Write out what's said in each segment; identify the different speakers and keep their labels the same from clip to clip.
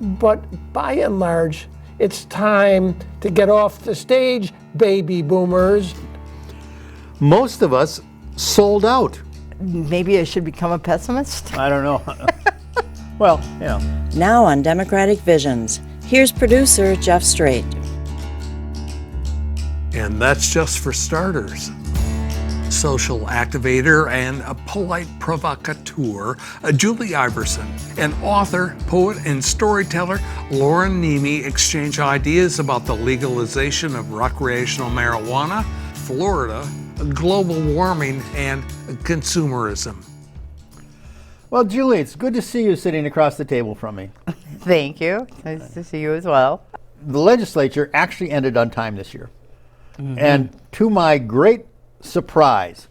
Speaker 1: But by and large, it's time to get off the stage, baby boomers.
Speaker 2: Most of us sold out.
Speaker 3: Maybe I should become a pessimist?
Speaker 2: I don't know. Well,
Speaker 4: Now on Democratic Visions, here's producer Jeff Strait.
Speaker 5: And that's just for starters. Social activator and a polite provocateur, Julie Iverson, and author, poet, and storyteller Loren Niemi exchange ideas about the legalization of recreational marijuana, Florida, global warming, and consumerism.
Speaker 2: well, Julie, it's good to see you sitting across the table from me.
Speaker 3: Thank you. Nice to see you as well.
Speaker 2: The legislature actually ended on time this year. And to my great surprise,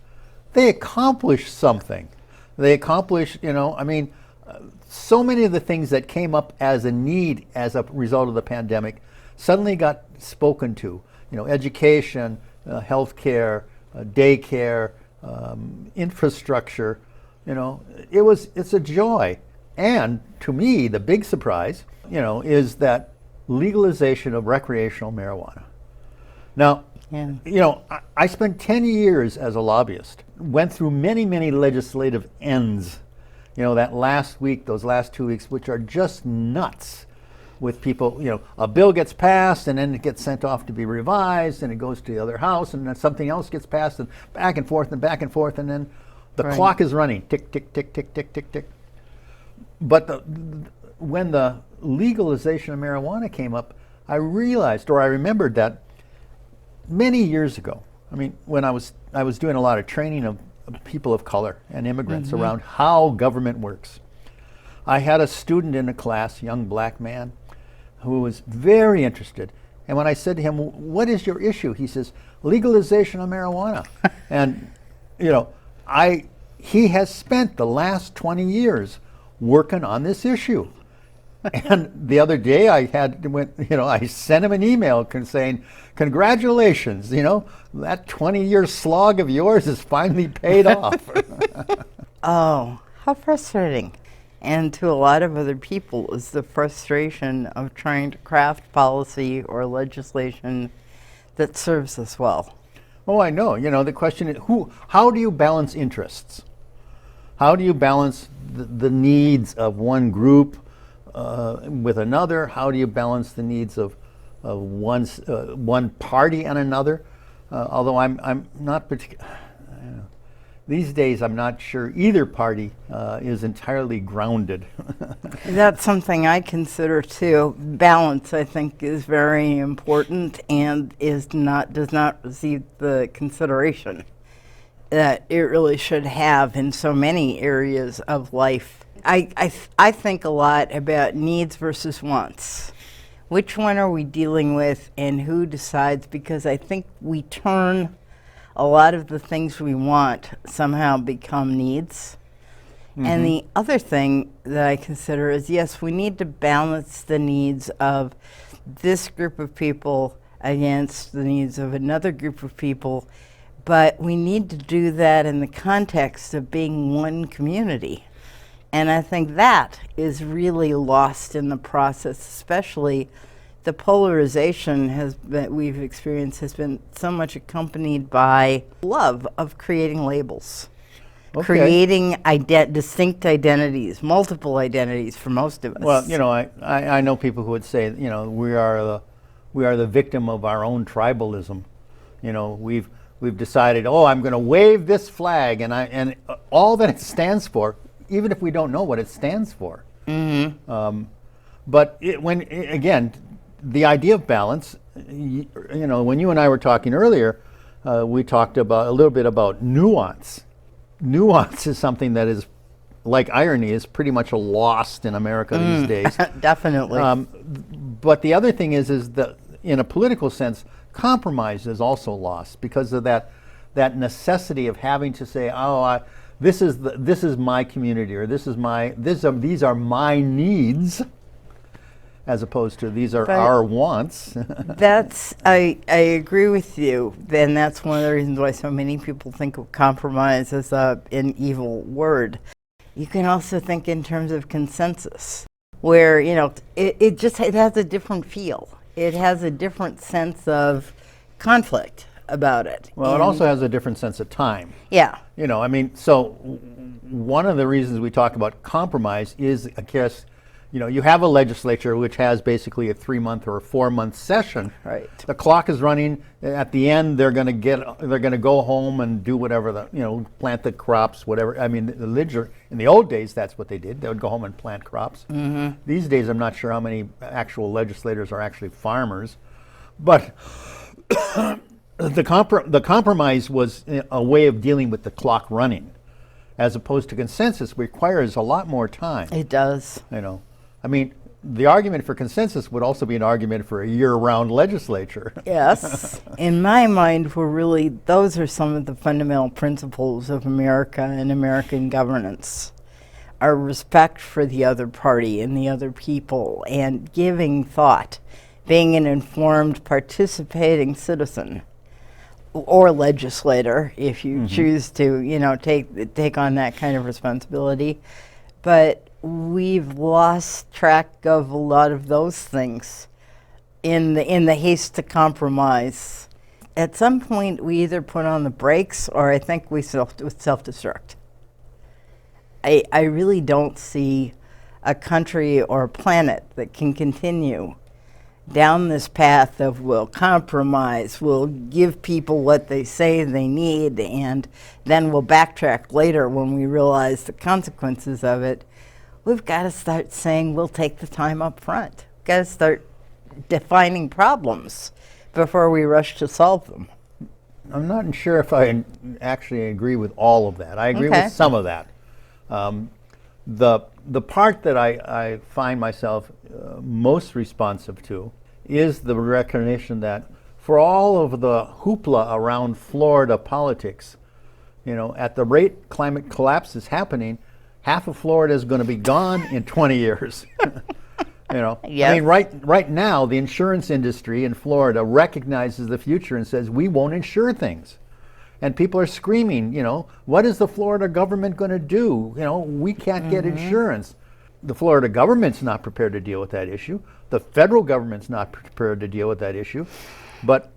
Speaker 2: they accomplished something. They accomplished, so many of the things that came up as a need as a result of the pandemic suddenly got spoken to. Education, healthcare, daycare, infrastructure. It's a joy. And to me, the big surprise, is that legalization of recreational marijuana. Now, I spent 10 years as a lobbyist, went through many, many legislative ends, that last week, those last 2 weeks, which are just nuts with people, a bill gets passed and then it gets sent off to be revised and it goes to the other house and then something else gets passed and back and forth and back and forth and then the clock is running, tick, tick, tick, tick, tick, tick, tick. But when the legalization of marijuana came up, I realized, or I remembered that many years ago, when I was doing a lot of training of people of color and immigrants around how government works. I had a student in a class, young black man, who was very interested. And when I said to him, "What is your issue?" He says, "Legalization of marijuana." And he has spent the last 20 years working on this issue. And the other day I sent him an email saying, "Congratulations, that 20-year slog of yours is finally paid off."
Speaker 3: Oh, how frustrating. And to a lot of other people is the frustration of trying to craft policy or legislation that serves us well.
Speaker 2: Oh, I know. The question is, how do you balance interests? How do you balance the needs of one group with another? How do you balance the needs of one party and another? Although I'm not these days, I'm not sure either party is entirely grounded.
Speaker 3: That's something I consider too. Balance, I think, is very important and does not receive the consideration that it really should have in so many areas of life. I think a lot about needs versus wants. Which one are we dealing with and who decides? Because I think we turn a lot of the things we want somehow become needs. And the other thing that I consider is, yes, we need to balance the needs of this group of people against the needs of another group of people, but we need to do that in the context of being one community. And I think that is really lost in the process, especially the polarization that we've experienced has been so much accompanied by love of creating labels, creating distinct identities, multiple identities for most of us.
Speaker 2: Well, I know people who would say, we are the victim of our own tribalism. We've decided, I'm going to wave this flag, and all that it stands for, even if we don't know what it stands for. But again, the idea of balance, when you and I were talking earlier, we talked a little bit about nuance. Nuance is something that is, like irony, is pretty much lost in America these days.
Speaker 3: Definitely.
Speaker 2: But the other thing is that in a political sense, compromise is also lost because of that necessity of having to say, this is my community, or these are my needs, as opposed to these are our wants.
Speaker 3: I agree with you. Then that's one of the reasons why so many people think of compromise as an evil word. You can also think in terms of consensus. where, it has a different feel. It has a different sense of conflict about it.
Speaker 2: Well, it also has a different sense of time.
Speaker 3: Yeah.
Speaker 2: So one of the reasons we talk about compromise is, I guess, you have a legislature which has basically a 3-month or a 4-month session.
Speaker 3: Right.
Speaker 2: The clock is running. At the end, they're going to go home and do whatever plant the crops, whatever. I mean, in the old days, that's what they did. They would go home and plant crops. Mm-hmm. These days, I'm not sure how many actual legislators are actually farmers, but the compromise was a way of dealing with the clock running, as opposed to consensus requires a lot more time.
Speaker 3: It does.
Speaker 2: I mean, the argument for consensus would also be an argument for a year-round legislature.
Speaker 3: Yes. In my mind, those are some of the fundamental principles of America and American governance. Our respect for the other party and the other people, and giving thought, being an informed, participating citizen or legislator, if you choose to, take on that kind of responsibility. But we've lost track of a lot of those things in the haste to compromise. At some point, we either put on the brakes, or I think we self-destruct. I really don't see a country or a planet that can continue down this path of we'll compromise, we'll give people what they say they need, and then we'll backtrack later when we realize the consequences of it. We've got to start saying we'll take the time up front. We've got to start defining problems before we rush to solve them.
Speaker 2: I'm not sure if I actually agree with all of that. I agree with some of that. The part that I find myself most responsive to is the recognition that for all of the hoopla around Florida politics, at the rate climate collapse is happening, half of Florida is going to be gone in 20 years. Yes. I mean, right now, the insurance industry in Florida recognizes the future and says, we won't insure things. And people are screaming, what is the Florida government going to do? We can't get insurance. The Florida government's not prepared to deal with that issue. The federal government's not prepared to deal with that issue. But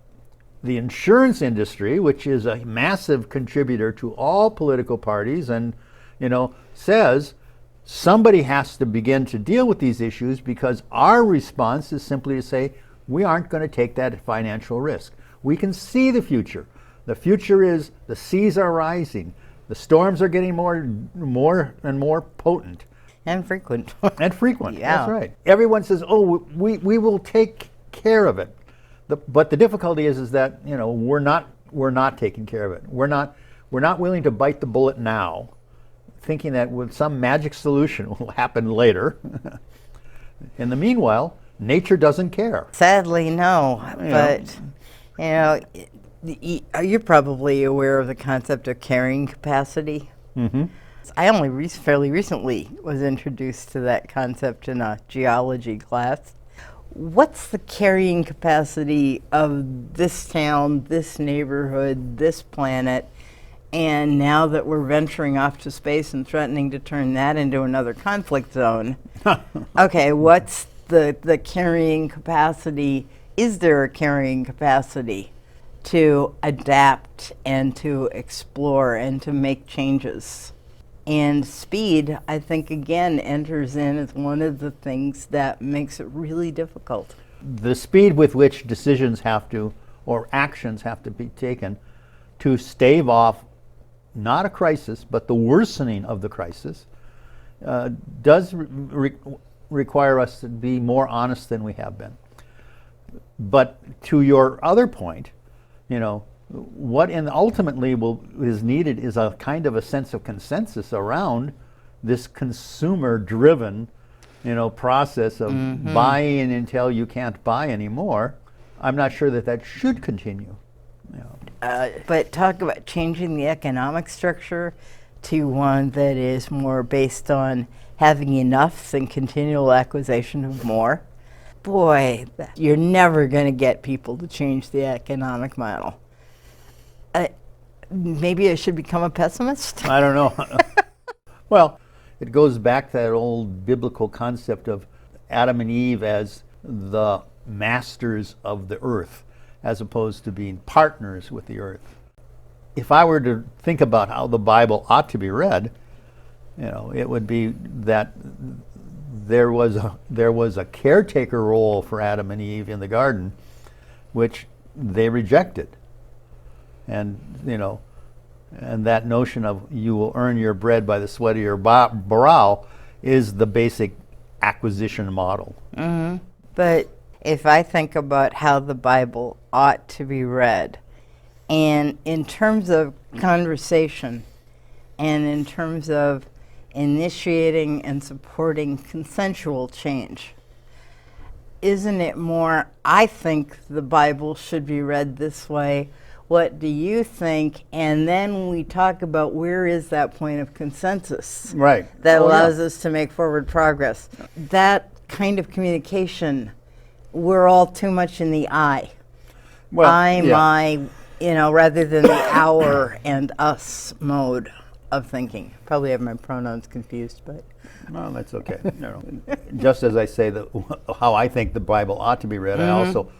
Speaker 2: the insurance industry, which is a massive contributor to all political parties, and says somebody has to begin to deal with these issues, because our response is simply to say we aren't going to take that financial risk. We can see the future. The future is the seas are rising, the storms are getting more and more potent.
Speaker 3: And frequent.
Speaker 2: And frequent,
Speaker 3: Yeah.
Speaker 2: That's right. Everyone says, oh, we will take care of it. But the difficulty is that, we're not taking care of it. We're not willing to bite the bullet now, thinking that with some magic solution will happen later. In the meanwhile, nature doesn't care.
Speaker 3: Sadly, no. But, you're probably aware of the concept of carrying capacity.
Speaker 2: Mm-hmm.
Speaker 3: I only fairly recently was introduced to that concept in a geology class. What's the carrying capacity of this town, this neighborhood, this planet? And now that we're venturing off to space and threatening to turn that into another conflict zone, okay, what's the carrying capacity? Is there a carrying capacity to adapt and to explore and to make changes? And speed, I think, again, enters in as one of the things that makes it really difficult.
Speaker 2: The speed with which decisions or actions have to be taken to stave off not a crisis, but the worsening of the crisis, does require us to be more honest than we have been. But to your other point, what ultimately is needed is a kind of a sense of consensus around this consumer-driven, process of buying until you can't buy anymore. I'm not sure that should continue.
Speaker 3: But talk about changing the economic structure to one that is more based on having enough than continual acquisition of more. Boy, you're never going to get people to change the economic model. Maybe I should become a pessimist?
Speaker 2: I don't know. Well, it goes back to that old biblical concept of Adam and Eve as the masters of the earth, as opposed to being partners with the earth. If I were to think about how the Bible ought to be read, it would be that there was a caretaker role for Adam and Eve in the garden, which they rejected. And and that notion of you will earn your bread by the sweat of your brow is the basic acquisition model.
Speaker 3: Mm-hmm. But if I think about how the Bible ought to be read, and in terms of conversation, and in terms of initiating and supporting consensual change, isn't it more, I think the Bible should be read this way, what do you think? And then we talk about where is that point of consensus that allows us to make forward progress. That kind of communication, we're all too much in the I. My, rather than the our and us mode of thinking. Probably have my pronouns confused, but.
Speaker 2: No, that's okay. Just as I say how I think the Bible ought to be read, I also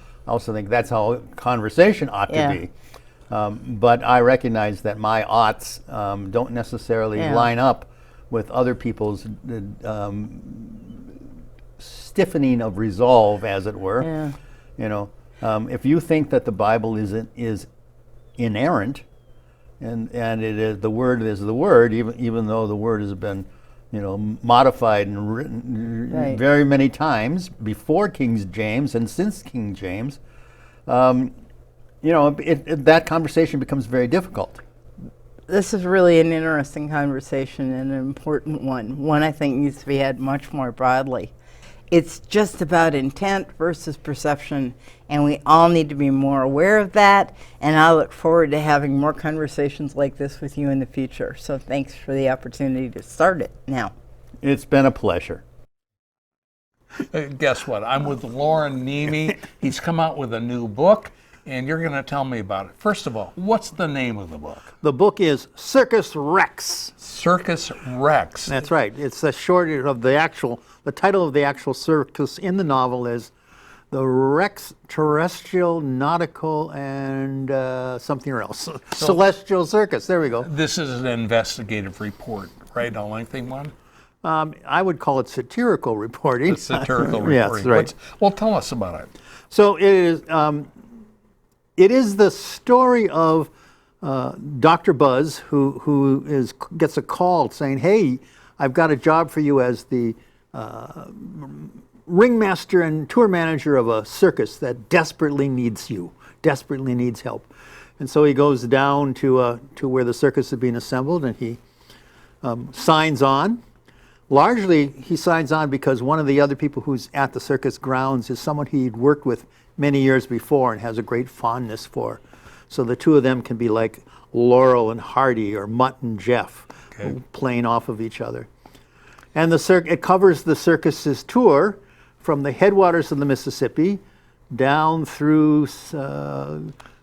Speaker 2: think that's how conversation ought to be. But I recognize that my oughts don't necessarily line up with other people's stiffening of resolve, as it were. If you think that the Bible is inerrant, and it is the Word is the Word, even though the Word has been modified and written very many times before King James and since King James, that conversation becomes very difficult.
Speaker 3: This is really an interesting conversation and an important one I think needs to be had much more broadly. It's just about intent versus perception, and we all need to be more aware of that, and I look forward to having more conversations like this with you in the future. So thanks for the opportunity to start it now.
Speaker 2: It's been a pleasure.
Speaker 5: Guess what? I'm with Loren Niemi. He's come out with a new book, and you're going to tell me about it. First of all, what's the name of the book?
Speaker 2: The book is Circus Rex.
Speaker 5: Circus Rex.
Speaker 2: That's right. It's a short of the title of the actual circus in the novel is The Rex Terrestrial, Nautical, and something else. Celestial Circus. There we go.
Speaker 5: This is an investigative report, right? A lengthy one?
Speaker 2: I would call it satirical reporting.
Speaker 5: It's satirical reporting.
Speaker 2: Yes, right.
Speaker 5: Well, tell us about it.
Speaker 2: So it is the story of Dr. Buzz, who gets a call saying, "Hey, I've got a job for you as the ringmaster and tour manager of a circus that desperately needs help." And so he goes down to where the circus is being assembled, and he signs on. Largely, he signs on because one of the other people who's at the circus grounds is someone he'd worked with many years before and has a great fondness for. So the two of them can be like Laurel and Hardy or Mutt and Jeff, playing off of each other. And it covers the circus's tour from the headwaters of the Mississippi down through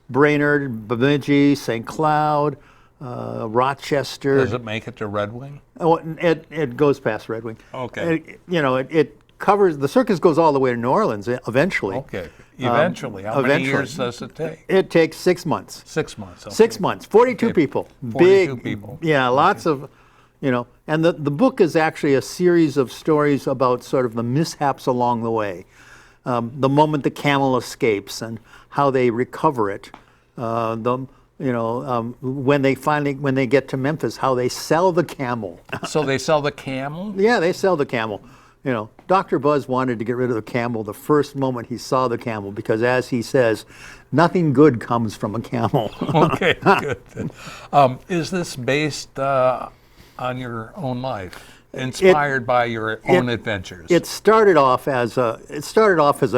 Speaker 2: Brainerd, Bemidji, St. Cloud, Rochester.
Speaker 5: Does it make it to Red Wing?
Speaker 2: Oh, it goes past Red Wing.
Speaker 5: Okay.
Speaker 2: It covers, the circus goes all the way to New Orleans eventually.
Speaker 5: Okay. Eventually. How many years does it take?
Speaker 2: It takes 6 months.
Speaker 5: 6 months. Okay.
Speaker 2: 6 months. 42 people.
Speaker 5: 42 people.
Speaker 2: Yeah, lots of, and the book is actually a series of stories about sort of the mishaps along the way. The moment the camel escapes and how they recover it. When they get to Memphis, how they sell the camel.
Speaker 5: So they sell the camel?
Speaker 2: Yeah, they sell the camel. Dr. Buzz wanted to get rid of the camel the first moment he saw the camel because, as he says, nothing good comes from a camel.
Speaker 5: Okay, good. Is this based on your own life, inspired by your own adventures?
Speaker 2: It started off as a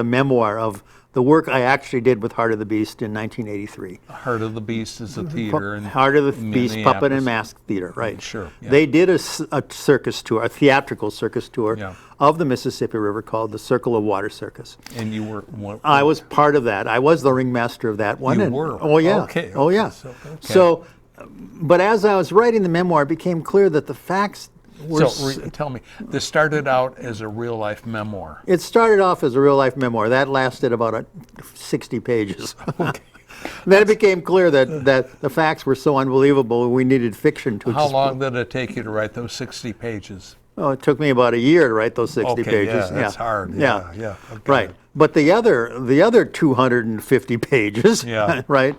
Speaker 2: memoir of the work I actually did with Heart of the Beast in 1983.
Speaker 5: Heart of the Beast is a theater in
Speaker 2: Heart of the Beast Puppet and Mask Theater, right?
Speaker 5: Sure. Yeah.
Speaker 2: They did a circus tour, a theatrical circus tour of the Mississippi River called the Circle of Water Circus.
Speaker 5: And you were?
Speaker 2: I was part of that. I was the ringmaster of that one.
Speaker 5: You were?
Speaker 2: Oh yeah.
Speaker 5: Okay.
Speaker 2: Oh yeah. So, but as I was writing the memoir, it became clear that the facts
Speaker 5: Tell me, this started out as a real-life memoir.
Speaker 2: It started off as a real-life memoir. That lasted about 60 pages.
Speaker 5: Okay.
Speaker 2: Then it became clear that the facts were so unbelievable we needed fiction to
Speaker 5: How long did it take you to write those 60 pages?
Speaker 2: Oh, it took me about a year to write those 60 pages.
Speaker 5: Yeah, that's hard.
Speaker 2: Yeah.
Speaker 5: Okay.
Speaker 2: Right. But the other 250 pages,
Speaker 5: Yeah.
Speaker 2: right?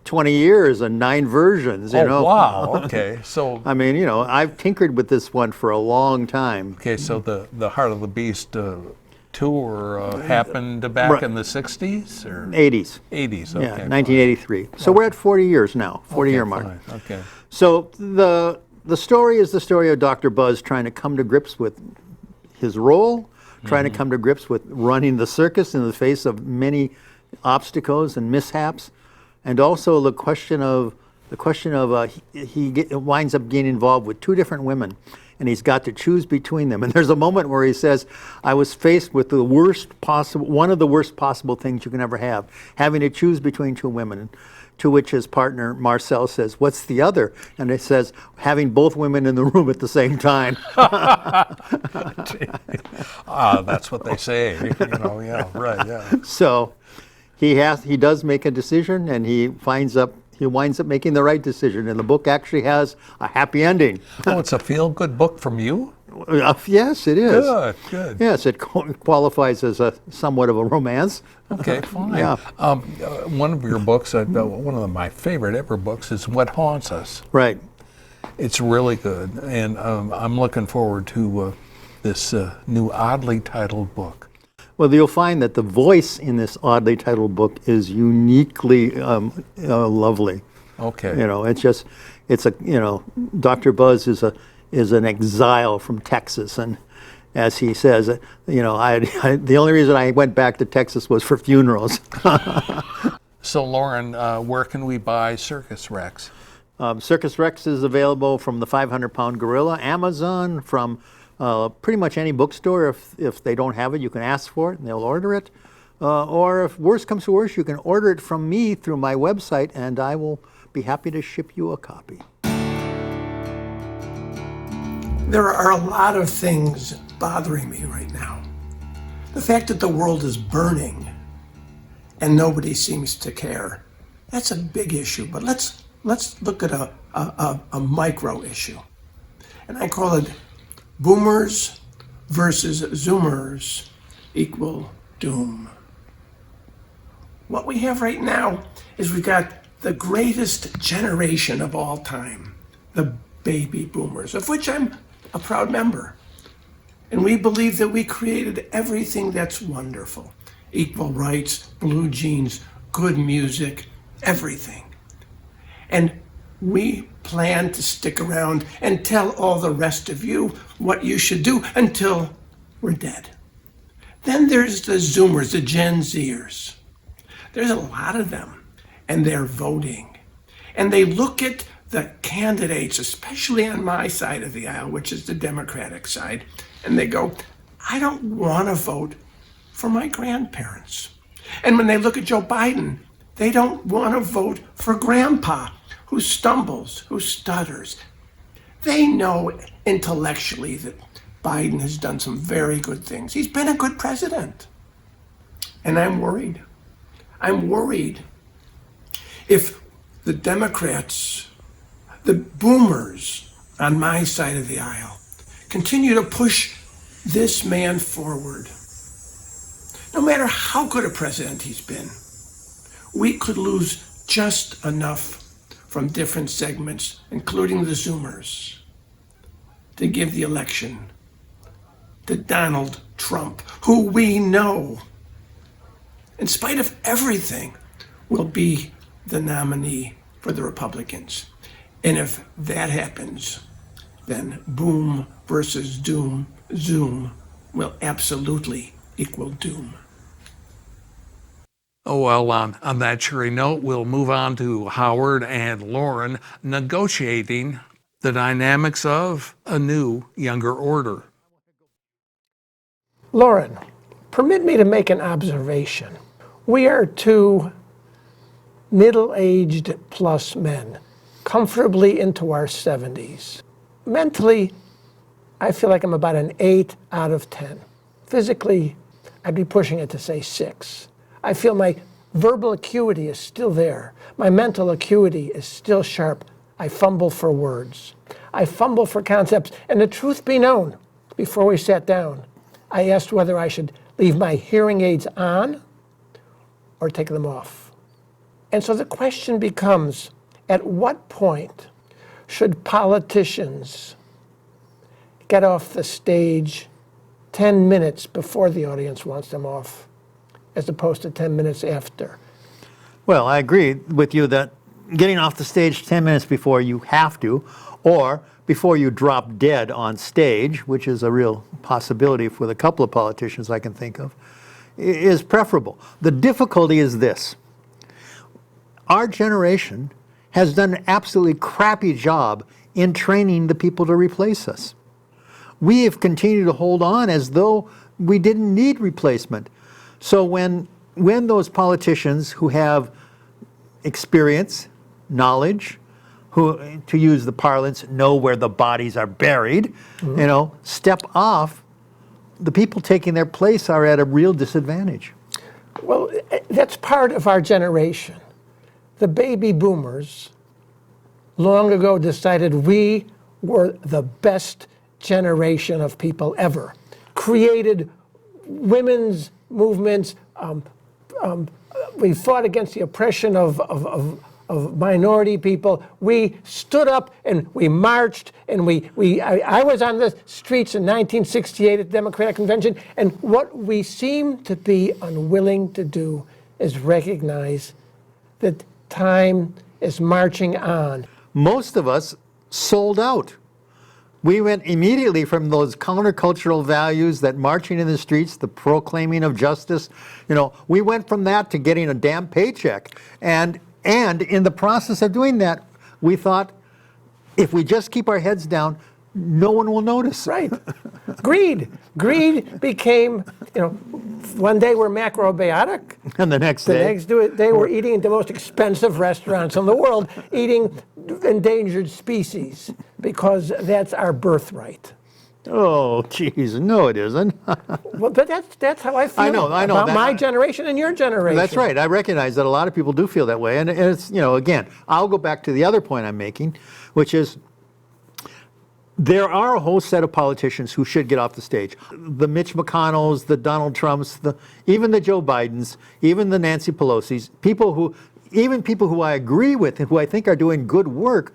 Speaker 2: 20 years and 9 versions,
Speaker 5: Wow. Okay. So
Speaker 2: I mean, I've tinkered with this one for a long time.
Speaker 5: okay, so the Heart of the Beast tour happened back in the 60s or
Speaker 2: 80s.
Speaker 5: 80s. Okay.
Speaker 2: Yeah, 1983. So we're at 40 years now, 40-year mark.
Speaker 5: Fine. Okay.
Speaker 2: So the story is the story of Dr. Buzz trying to come to grips with his role, trying to come to grips with running the circus in the face of many obstacles and mishaps, and also the question of he winds up getting involved with 2 different women, and he's got to choose between them. And there's a moment where he says, "I was faced with one of the worst possible things you can ever have, having to choose between 2 women." To which his partner Marcel says, "What's the other?" And it says, "Having both women in the room at the same time."
Speaker 5: That's what they say. Yeah, right. Yeah.
Speaker 2: So he does make a decision, and he winds up making the right decision. And the book actually has a happy ending.
Speaker 5: Oh, it's a feel-good book from you?
Speaker 2: Yes, it is.
Speaker 5: Good.
Speaker 2: Yes, it qualifies as somewhat of a romance.
Speaker 5: Okay, fine.
Speaker 2: Yeah.
Speaker 5: One of your books, one of my favorite ever books, is What Haunts Us.
Speaker 2: Right.
Speaker 5: It's really good, and I'm looking forward to this new oddly titled book.
Speaker 2: Well, you'll find that the voice in this oddly titled book is uniquely lovely.
Speaker 5: Okay.
Speaker 2: Dr. Buzz is an exile from Texas, and as he says, the only reason I went back to Texas was for funerals.
Speaker 5: So, Loren, where can we buy Circus Rex?
Speaker 2: Circus Rex is available from the 500-pound gorilla, Amazon, from pretty much any bookstore. If they don't have it, you can ask for it and they'll order it. Or if worse comes to worse, you can order it from me through my website, and I will be happy to ship you a copy.
Speaker 1: There are a lot of things bothering me right now. The fact that the world is burning and nobody seems to care, that's a big issue. But let's look at a micro issue. And I call it boomers versus zoomers equal doom. What we have right now is we've got the greatest generation of all time, the baby boomers, of which I'm a proud member. And we believe that we created everything that's wonderful. Equal rights, blue jeans, good music, everything. And we plan to stick around and tell all the rest of you what you should do until we're dead. Then there's the Zoomers, the Gen Zers. There's a lot of them, and they're voting. And they look at the candidates, especially on my side of the aisle, which is the Democratic side, and they go, I don't want to vote for my grandparents. And when they look at Joe Biden, they don't want to vote for grandpa who stumbles, who stutters. They know intellectually that Biden has done some very good things. He's been a good president. And I'm worried. I'm worried if the Democrats, the boomers on my side of the aisle, continue to push this man forward. No matter how good a president he's been, we could lose just enough from different segments, including the Zoomers, to give the election to Donald Trump, who we know, in spite of everything, will be the nominee for the Republicans. And if that happens, then boom versus doom, Zoom will absolutely equal doom.
Speaker 5: Oh, well, on that cheery note, we'll move on to Howard and Loren negotiating the dynamics of a new, younger order.
Speaker 1: Loren, permit me to make an observation. We are two middle-aged plus men, comfortably into our 70s. Mentally, I feel like I'm about an 8 out of 10. Physically, I'd be pushing it to say 6. I feel my verbal acuity is still there. My mental acuity is still sharp. I fumble for words. I fumble for concepts. And the truth be known, before we sat down, I asked whether I should leave my hearing aids on or take them off. And so the question becomes, at what point should politicians get off the stage 10 minutes before the audience wants them off, as opposed to 10 minutes after?
Speaker 2: Well, I agree with you that getting off the stage 10 minutes before you have to, or before you drop dead on stage, which is a real possibility with a couple of politicians I can think of, is preferable. The difficulty is this. Our generation has done an absolutely crappy job in training the people to replace us. We have continued to hold on as though we didn't need replacement. So when those politicians who have experience, knowledge, who, to use the parlance, know where the bodies are buried, step off, the people taking their place are at a real disadvantage.
Speaker 1: Well, that's part of our generation. The baby boomers long ago decided we were the best generation of people ever. Created women's movements. We fought against the oppression of minority people. We stood up and we marched, and I was on the streets in 1968 at the Democratic Convention, and what we seem to be unwilling to do is recognize that time is marching on.
Speaker 2: Most of us sold out. We went immediately from those countercultural values, that marching in the streets, the proclaiming of justice, we went from that to getting a damn paycheck. And in the process of doing that, we thought, if we just keep our heads down, no one will notice.
Speaker 1: Right. Greed became, one day we're macrobiotic.
Speaker 2: And the next
Speaker 1: The
Speaker 2: day,
Speaker 1: next day we're eating at the most expensive restaurants in the world, eating endangered species, because that's our birthright.
Speaker 2: oh, geez, no, it isn't.
Speaker 1: Well, but that's how I feel
Speaker 2: I know
Speaker 1: about
Speaker 2: that.
Speaker 1: my generation and your generation.
Speaker 2: That's right. I recognize that a lot of people do feel that way. And it's, again, I'll go back to the other point I'm making, which is there are a whole set of politicians who should get off the stage. The Mitch McConnells, the Donald Trumps, even the Joe Bidens, even the Nancy Pelosi's, people who I agree with and who I think are doing good work,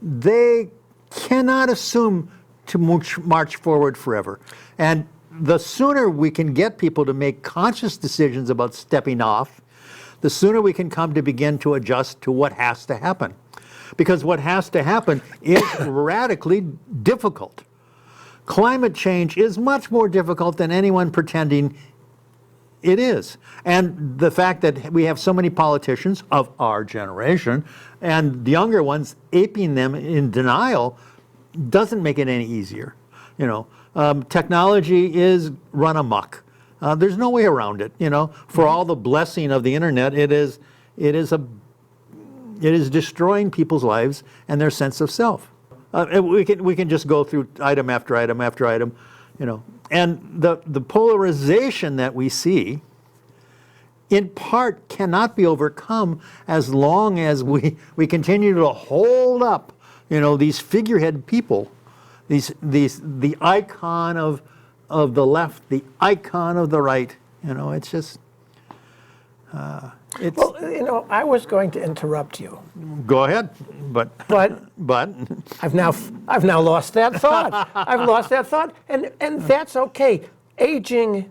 Speaker 2: they cannot assume to march forward forever. And the sooner we can get people to make conscious decisions about stepping off, the sooner we can come to begin to adjust to what has to happen. Because what has to happen is radically difficult. Climate change is much more difficult than anyone pretending it is. And the fact that we have so many politicians of our generation and the younger ones aping them in denial doesn't make it any easier. Technology is run amok. There's no way around it. For all the blessing of the internet, it is destroying people's lives and their sense of self. We can just go through item after item after item, and the polarization that we see, in part, cannot be overcome as long as we continue to hold up, these figurehead people, the icon of the left, the icon of the right. It's just.
Speaker 1: Well, I was going to interrupt you.
Speaker 2: Go ahead, but
Speaker 1: I've now lost that thought. I've lost that thought, and that's okay. Aging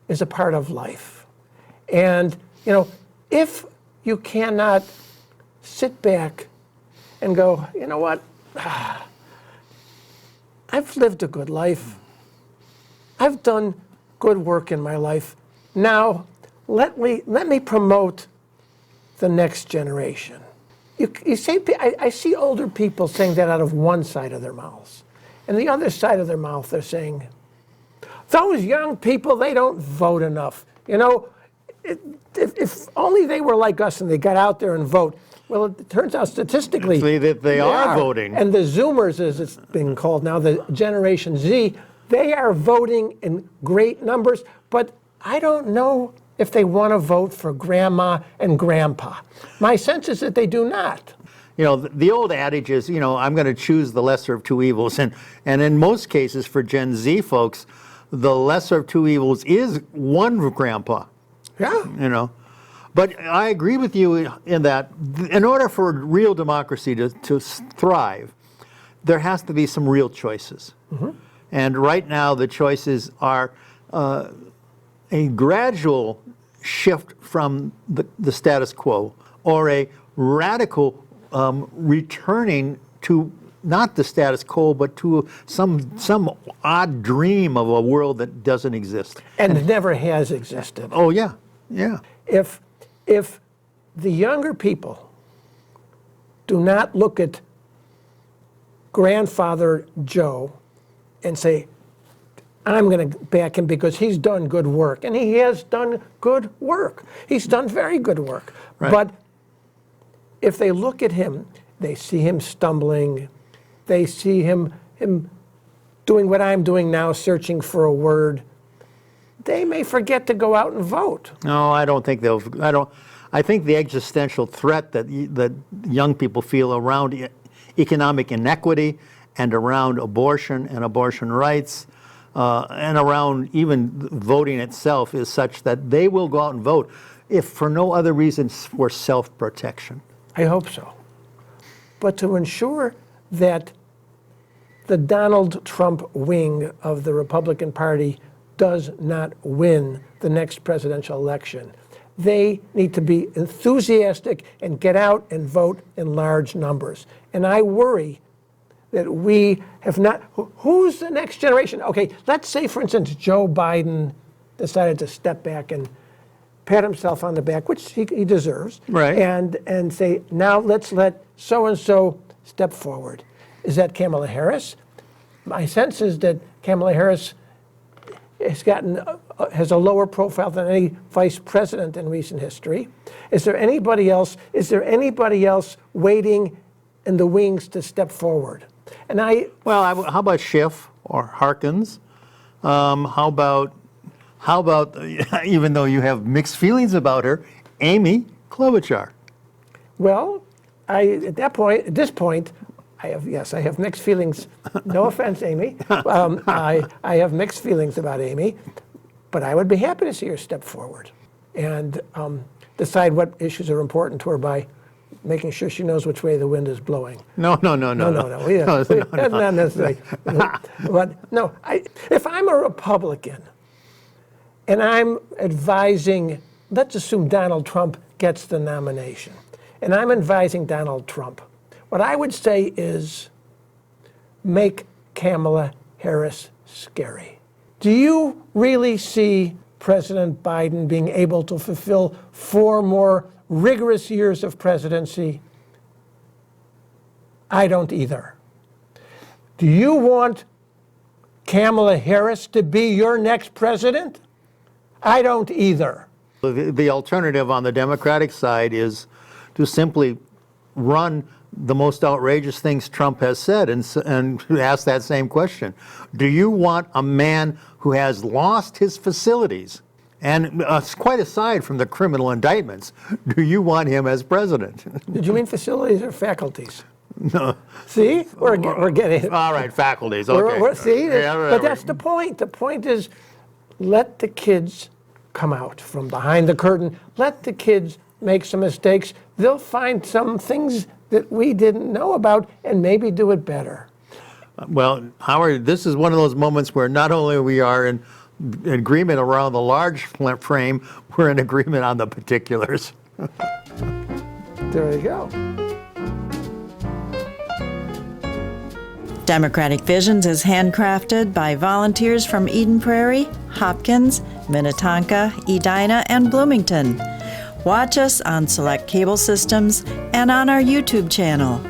Speaker 1: is a part of life, and if you cannot sit back and go, you know what, I've lived a good life. I've done good work in my life. Now, let me promote the next generation. You say, I see older people saying that out of one side of their mouths. And the other side of their mouth, they're saying, those young people, they don't vote enough. If only they were like us and they got out there and vote. Well, it turns out statistically
Speaker 2: They are voting.
Speaker 1: And the Zoomers, as it's being called now, the Generation Z, they are voting in great numbers, but I don't know if they want to vote for grandma and grandpa. My sense is that they do not.
Speaker 2: You know, the old adage is, you know, I'm going to choose the lesser of two evils. And in most cases, for Gen Z folks, the lesser of two evils is one grandpa,
Speaker 1: Yeah.
Speaker 2: you know. But I agree with you in that in order for real democracy to thrive, there has to be some real choices. And right now, the choices are a gradual shift from the status quo, or a radical returning to not the status quo, but to some odd dream of a world that doesn't exist.
Speaker 1: And never has existed.
Speaker 2: Oh yeah, yeah.
Speaker 1: If the younger people do not look at grandfather Joe and say, I'm going to back him because he's done good work. And he has done good work. He's done very good work.
Speaker 2: Right.
Speaker 1: But if they look at him, they see him stumbling. They see him doing what I'm doing now, searching for a word. They may forget to go out and vote.
Speaker 2: No, I don't think they'll. I think the existential threat that young people feel around economic inequity and around abortion and abortion rights and around even voting itself is such that they will go out and vote, if for no other reason for self-protection.
Speaker 1: I hope so. But to ensure that the Donald Trump wing of the Republican Party does not win the next presidential election, they need to be enthusiastic and get out and vote in large numbers. And I worry that we have not. Who's the next generation? Okay, let's say, for instance, Joe Biden decided to step back and pat himself on the back, which he deserves,
Speaker 2: right?
Speaker 1: And say, now let's let so-and-so step forward. Is that Kamala Harris? My sense is that Kamala Harris has a lower profile than any vice president in recent history. Is there anybody else? Is there anybody else waiting in the wings to step forward? And
Speaker 2: how about Schiff or Harkins? How about even though you have mixed feelings about her, Amy Klobuchar?
Speaker 1: Well, at this point, I have mixed feelings. No offense, Amy. I have mixed feelings about Amy, but I would be happy to see her step forward and decide what issues are important to her by making sure she knows which way the wind is blowing.
Speaker 2: No.
Speaker 1: That's not necessary. But no, if I'm a Republican and I'm advising, let's assume Donald Trump gets the nomination, and I'm advising Donald Trump, what I would say is make Kamala Harris scary. Do you really see President Biden being able to fulfill 4 more rigorous years of presidency? I don't either. Do you want Kamala Harris to be your next president? I don't either.
Speaker 2: The alternative on the Democratic side is to simply run the most outrageous things Trump has said and ask that same question. Do you want a man who has lost his facilities? And quite aside from the criminal indictments, do you want him as president?
Speaker 1: Did you mean facilities or faculties?
Speaker 2: No.
Speaker 1: See, we're getting it.
Speaker 2: All right, faculties. Okay.
Speaker 1: See,
Speaker 2: Yeah,
Speaker 1: but that's the point. The point is, let the kids come out from behind the curtain. Let the kids make some mistakes. They'll find some things that we didn't know about and maybe do it better.
Speaker 2: Well, Howard, this is one of those moments where not only we are in agreement around the large frame, we're in agreement on the particulars.
Speaker 1: There you go.
Speaker 4: Democratic Visions is handcrafted by volunteers from Eden Prairie, Hopkins, Minnetonka, Edina, and Bloomington. Watch us on select cable systems and on our YouTube channel.